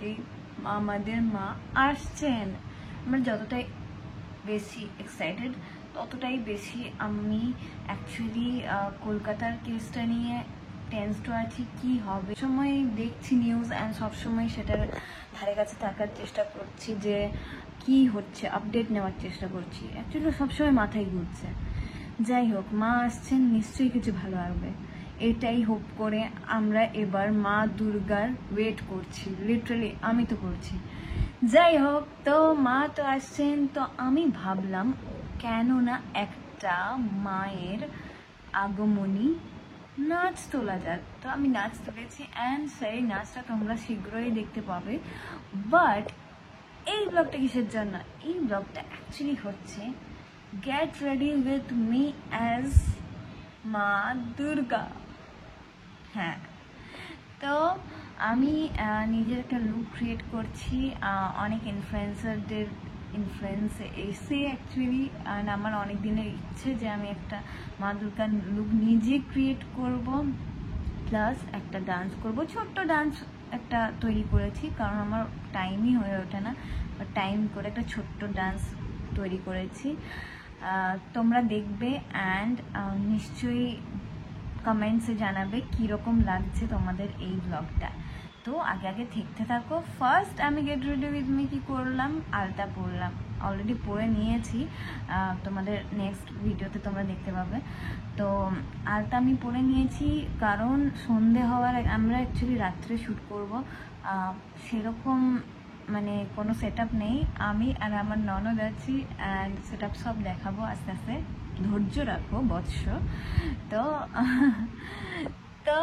কি আমাদের মা আসছেন। আমরা যতটাই বেশি এক্সাইটেড ততটাই বেশি আমি অ্যাকচুয়ালি কলকাতার কেসটা নিয়ে টেন্সড আছি কি হবে। সময় দেখছি নিউজ অ্যান্ড সবসময় সেটার ধারে কাছে থাকার চেষ্টা করছি যে কি হচ্ছে, আপডেট নেওয়ার চেষ্টা করছি। অ্যাকচুয়ালি সবসময় মাথায় ঘুরছে। যাই হোক, মা আসছেন, নিশ্চয়ই কিছু ভালো আসবে এটাই হোপ করে আমরা এবার মা দুর্গার ওয়েট করছি। লিটারালি আমি তো করছি। যাই হোক, তো মা তো আসছেন, তো আমি ভাবলাম কেন না একটা মায়ের আগমনী নাচ তোলা যাক। তো আমি নাচ তুলেছি অ্যান্ড সেই নাচটা তোমরা শীঘ্রই দেখতে পাবে। বাট এই ব্লগটা কিসের জন্য? এই ব্লগটা অ্যাকচুয়ালি হচ্ছে get ready with me as মা দুর্গা। হ্যাঁ, তো আমি নিজের একটা লুক ক্রিয়েট করছি অনেক ইনফ্লুয়েন্সারদের ইনফ্লুয়েন্সে এসে অ্যাকচুয়ালি। অ্যান্ড আমার অনেক দিনের ইচ্ছে যে আমি একটা মা দুর্গার লুক নিজে ক্রিয়েট করব, প্লাস একটা ডান্স করব। ছোট্ট ডান্স একটা তৈরি করেছি, কারণ আমার টাইমই হয়ে ওঠে না। টাইম করে একটা ছোট্ট ডান্স তৈরি করেছি, তোমরা দেখবে অ্যান্ড নিশ্চয়ই কমেন্টসে জানাবে কীরকম লাগছে তোমাদের এই ব্লগটা। তো আগে আগে দেখতে থাকো। ফার্স্ট আমি গেট রেডি উইথ মি কী করলাম, আলতা পরলাম। অলরেডি পরে নিয়েছি, তোমাদের নেক্সট ভিডিওতে তোমরা দেখতে পাবে। তো আলতা আমি পরে নিয়েছি কারণ সন্ধে হওয়ার আমরা অ্যাকচুয়ালি রাত্রে শ্যুট করব, সেরকম মানে কোনো সেট আপ নেই। আমি আর আমার ননদ আছি অ্যান্ড সেট আপ সব দেখাবো আস্তে আস্তে, ধৈর্য রাখো বৎস। তো তো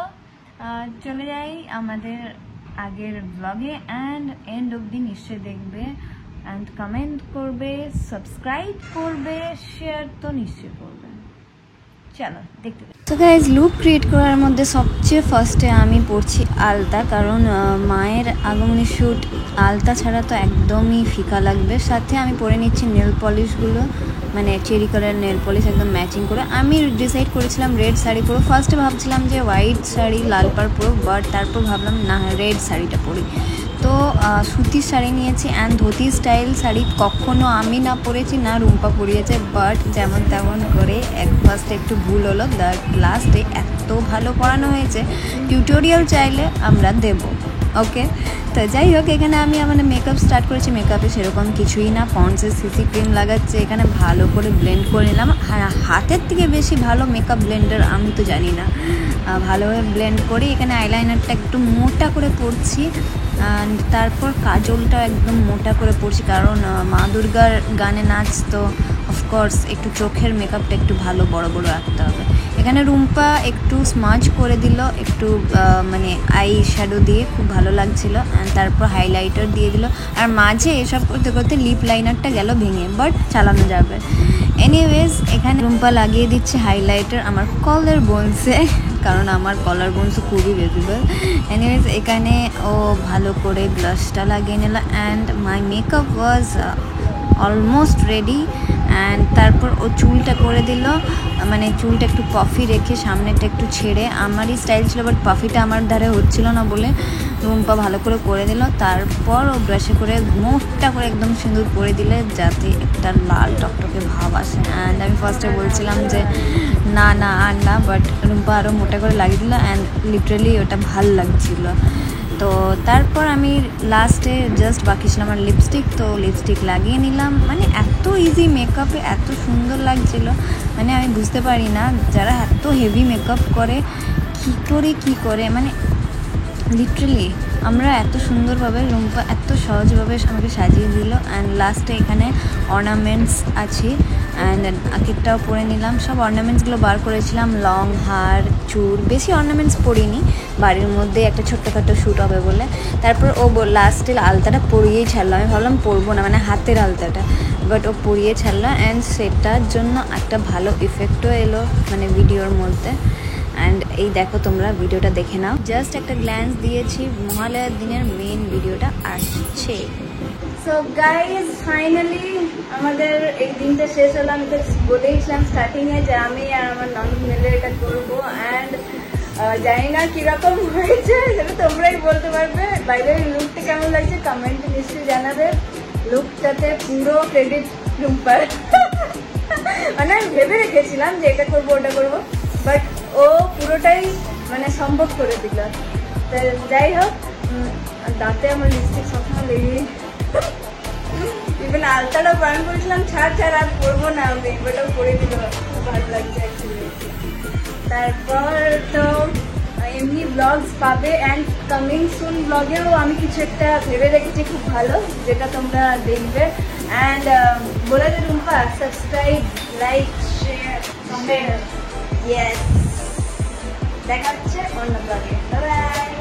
চলে যাই আমাদের আগের ব্লগে অ্যান্ড এন্ড অবধি নিশ্চয়ই দেখবে অ্যান্ড কমেন্ট করবে, সাবস্ক্রাইব করবে, শেয়ার তো নিশ্চয়ই করবে। চলো দেখতে। তো গাইজ, লুক ক্রিয়েট করার মধ্যে সবচেয়ে ফার্স্টে আমি পড়ছি আলতা, কারণ মায়ের আগমনী শ্যুট আলতা ছাড়া তো একদমই ফিকা লাগবে। সাথে আমি পরে নিচ্ছি নেল পলিশগুলো, মানে চেরি কালার নেল পলিশ একদম ম্যাচিং করে। আমি ডিসাইড করেছিলাম রেড শাড়ি পরবো। ফার্স্টে ভাবছিলাম যে হোয়াইট শাড়ি লাল পাড় পরবো, বাট তারপর ভাবলাম না, রেড শাড়িটা পরি। তো সুতির শাড়ি নিয়েছি অ্যান্ড ধুতি স্টাইল শাড়ি কখনো আমি না পরেছি না রুম্পা পরিয়েছে, বাট যেমন তেমন করে ফার্স্টে একটু ভুল হলো, লাস্টে এত ভালো পরানো হয়েছে। টিউটোরিয়াল চাইলে আমরা দেব, ওকে। তো যাই হোক, এখানে আমি আমার মেকআপ স্টার্ট করেছি। মেকআপে সেরকম কিছুই না, পন্ডসের সিসি ক্রিম লাগাচ্ছে, এখানে ভালো করে ব্লেন্ড করে নিলাম। হাতের থেকে বেশি ভালো মেকআপ ব্লেন্ডার আমি তো জানি না। ভালোভাবে ব্লেন্ড করে এখানে আইলাইনারটা একটু মোটা করে পরছি অ্যান্ড তারপর কাজলটা একদম মোটা করে পরছি, কারণ মা দুর্গার গানে নাচ, তো অফকোর্স একটু চোখের মেকআপটা একটু ভালো বড় বড় রাখতে হবে। এখানে রুম্পা একটু স্মাচ করে দিল, একটু মানে আই শ্যাডো দিয়ে, খুব ভালো লাগছিল। অ্যান্ড তারপর হাইলাইটার দিয়ে দিল, আর মাঝে এসব করতে করতে লিপ লাইনারটা গেল ভেঙে, বাট চালানো যাবে। এনিওয়েজ, এখানে রুম্পা লাগিয়ে দিচ্ছে হাইলাইটার আমার কলার বোনসে, কারণ আমার কলার বোনস খুবই ভিজিবল। এনিওয়েজ, এখানে ও ভালো করে ব্লাশটা লাগিয়ে নিল and my makeup was almost ready. And তারপর ও চুলটা করে দিল, মানে চুলটা একটু পফি রেখে সামনেটা একটু ছেড়ে। আমারই স্টাইল ছিল, বাট পফিটা আমার ধারে হচ্ছিল না বলে রুম্পা ভালো করে দিল। তারপর ও ব্রাশে করে মোটা করে একদম সিঁদুর করে দিলে, যাতে একটা লাল টকটকে ভাব আসে। অ্যান্ড আমি ফার্স্টে বলছিলাম যে না না আর না, বাট রুম্পা আরও মোটা করে লাগিয়ে দিল অ্যান্ড লিটারেলি ওটা ভাল লাগছিল। তো তারপর আমি লাস্টে জাস্ট বাকি ছিল আমার লিপস্টিক, তো লিপস্টিক লাগিয়ে নিলাম। মানে এত ইজি মেকআপে এত সুন্দর লাগছিল, মানে আমি বুঝতে পারি না যারা এত হেভি মেকআপ করে কী করে, মানে লিটারেলি আমরা এত সুন্দরভাবে, রুম্পা এত সহজভাবে আমাকে সাজিয়ে দিল। অ্যান্ড লাস্টে এখানে অর্নামেন্টস আছে অ্যান্ড আঁকিরটাও পরে নিলাম। সব অর্নামেন্টসগুলো বার করেছিলাম, লং হার, চুল, বেশি অর্নামেন্টস পরিনি, বাড়ির মধ্যে একটা ছোট্টখাটো শ্যুট হবে বলে। তারপর ও লাস্টে আলতাটা পরিয়েই ছাড়লো, আমি ভাবলাম পরবো না, মানে হাতের আলতাটা, বাট ও পরিয়ে ছাড়লো অ্যান্ড সেটার জন্য একটা ভালো ইফেক্টও এলো মানে ভিডিওর মধ্যে। অ্যান্ড এই দেখো, তোমরা ভিডিওটা দেখে নাও, জাস্ট একটা গ্ল্যান্স দিয়েছি, মহালয়ার দিনের মেন ভিডিওটা আসছে। সো গাইজ, ফাইনালি আমাদের এই দিনটা শেষ হলো। আমি তো বলেইছিলাম স্টার্টিংয়ে যে আমি আর আমার ননদ মিলে এটা করবো। অ্যান্ড জানি না কিরকম হয়েছে সেটা তোমরাই বলতে পারবে। বাইরে লুকটা কেমন লাগছে কমেন্টে নিশ্চয়ই জানাবে। লুকটাতে পুরো ক্রেডিট রুম্পার। মানে আমি ভেবে রেখেছিলাম যে এটা করবো ওটা করবো, বাট ও পুরোটাই মানে সম্ভব করে দিল। যাই হোক, দাঁতে আমার লিপস্টিক সবসময় লেগে, ইভেন আলতাটা বারণ করেছিলাম ছাড় আর পরবো না, মেকআপটাও করে দিল, খুব ভালো লাগছে অ্যাকচুয়ালি। তারপর তো এমনি ব্লগস পাবে, অ্যান্ড কামিং সুন ব্লগেও আমি কিছু একটা ভেবে রেখেছি খুব ভালো, যেটা তোমরা দেখবে। অ্যান্ড বলে দে Rumpa, subscribe, like, share, comment. Yes, দেখা হচ্ছে অন্য ব্লগে। Bye by.